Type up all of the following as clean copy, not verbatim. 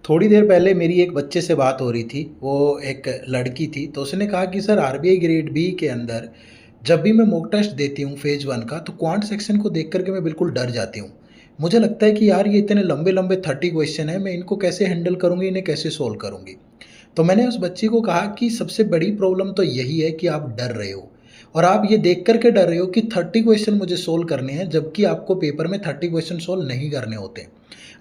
थोड़ी देर पहले मेरी एक बच्चे से बात हो रही थी, वो एक लड़की थी, तो उसने कहा कि सर आरबीआई ग्रेड बी के अंदर जब भी मैं मॉक टेस्ट देती हूँ फेज़ 1 का, तो क्वांट सेक्शन को देख कर के मैं बिल्कुल डर जाती हूँ। मुझे लगता है कि यार ये इतने लंबे-लंबे 30 क्वेश्चन हैं, मैं इनको कैसे हैंडल करूँगी, इन्हें कैसे सोल्व करूँगी? तो मैंने उस बच्ची को कहा कि सबसे बड़ी प्रॉब्लम तो यही है कि आप डर रहे हो और आप ये देख कर के डर रहे हो कि 30 क्वेश्चन मुझे सोल्व करने हैं, जबकि आपको पेपर में 30 क्वेश्चन सोल्व नहीं करने होते।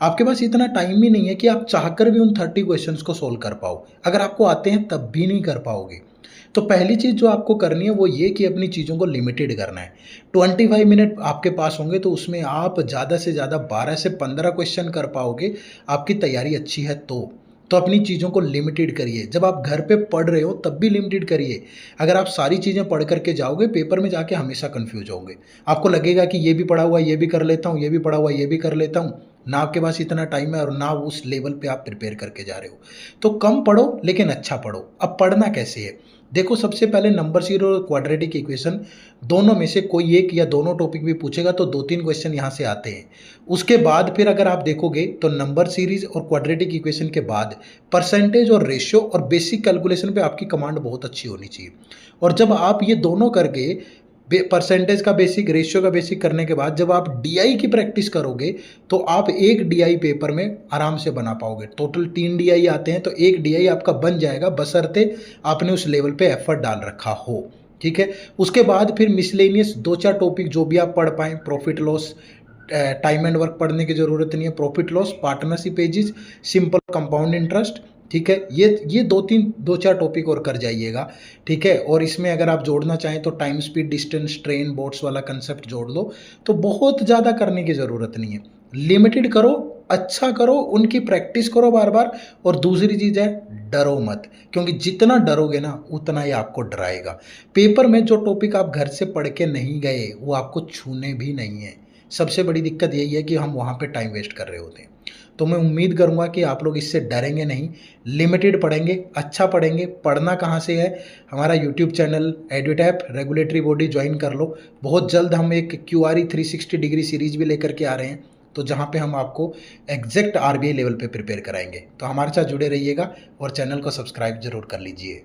आपके पास इतना टाइम ही नहीं है कि आप चाहकर भी उन 30 क्वेश्चंस को सोल्व कर पाओ। अगर आपको आते हैं तब भी नहीं कर पाओगे। तो पहली चीज़ जो आपको करनी है वो ये कि अपनी चीज़ों को लिमिटेड करना है। 25 मिनट आपके पास होंगे तो उसमें आप ज़्यादा से ज़्यादा 12 से 15 क्वेश्चन कर पाओगे, आपकी तैयारी अच्छी है तो। तो अपनी चीज़ों को लिमिटेड करिए। जब आप घर पे पढ़ रहे हो तब भी लिमिटेड करिए। अगर आप सारी चीज़ें पढ़ कर के जाओगे पेपर में जाके हमेशा कन्फ्यूज़ होंगे। आपको लगेगा कि ये भी पढ़ा हुआ है, ये भी कर लेता हूँ, ये भी पढ़ा हुआ है, ये भी कर लेता हूँ। ना आपके पास इतना टाइम है और ना उस लेवल पे आप प्रिपेयर करके जा रहे हो। तो कम पढ़ो लेकिन अच्छा पढ़ो। अब पढ़ना कैसे है? देखो सबसे पहले नंबर सीरीज़ और क्वाड्रेटिक इक्वेशन दोनों में से कोई एक या दोनों टॉपिक भी पूछेगा तो 2-3 क्वेश्चन यहाँ से आते हैं। उसके बाद फिर अगर आप देखोगे तो नंबर सीरीज़ और क्वाड्रेटिक इक्वेशन के बाद परसेंटेज और रेशियो और बेसिक कैलकुलेशन पे आपकी कमांड बहुत अच्छी होनी चाहिए। और जब आप ये दोनों करके परसेंटेज का बेसिक, रेशियो का बेसिक करने के बाद जब आप डीआई की प्रैक्टिस करोगे तो आप एक डीआई पेपर में आराम से बना पाओगे। टोटल 3 डीआई आते हैं तो एक डीआई आपका बन जाएगा, बशर्ते आपने उस लेवल पे एफर्ट डाल रखा हो। ठीक है, उसके बाद फिर मिसलेनियस 2-4 टॉपिक जो भी आप पढ़ पाएँ, profit loss, time and work पढ़ने की ज़रूरत नहीं है, profit loss, partnership pages, simple compound interest. ठीक है, ये 2-4 टॉपिक और कर जाइएगा। ठीक है, और इसमें अगर आप जोड़ना चाहें तो time, speed, distance, train, boats वाला कंसेप्ट जोड़ लो। तो बहुत ज़्यादा करने की ज़रूरत नहीं है, लिमिटेड करो, अच्छा करो, उनकी प्रैक्टिस करो बार बार। और दूसरी चीज़ है, डरो मत, क्योंकि जितना डरोगे ना उतना ही आपको डराएगा। पेपर में जो टॉपिक आप घर से पढ़ के नहीं गए वो आपको छूने भी नहीं है। सबसे बड़ी दिक्कत यही है कि हम वहाँ पे टाइम वेस्ट कर रहे होते हैं। तो मैं उम्मीद करूँगा कि आप लोग इससे डरेंगे नहीं, लिमिटेड पढ़ेंगे, अच्छा पढ़ेंगे। पढ़ना कहाँ से है? हमारा YouTube channel एडुटैप regulatory body join कर लो। बहुत जल्द हम एक क्यूआरई 360 डिग्री सीरीज़ भी लेकर के आ रहे हैं, तो जहाँ पे हम आपको एग्जैक्ट आरबीआई लेवल पे प्रिपेयर कराएंगे। तो हमारे साथ जुड़े रहिएगा और चैनल को सब्सक्राइब ज़रूर कर लीजिए।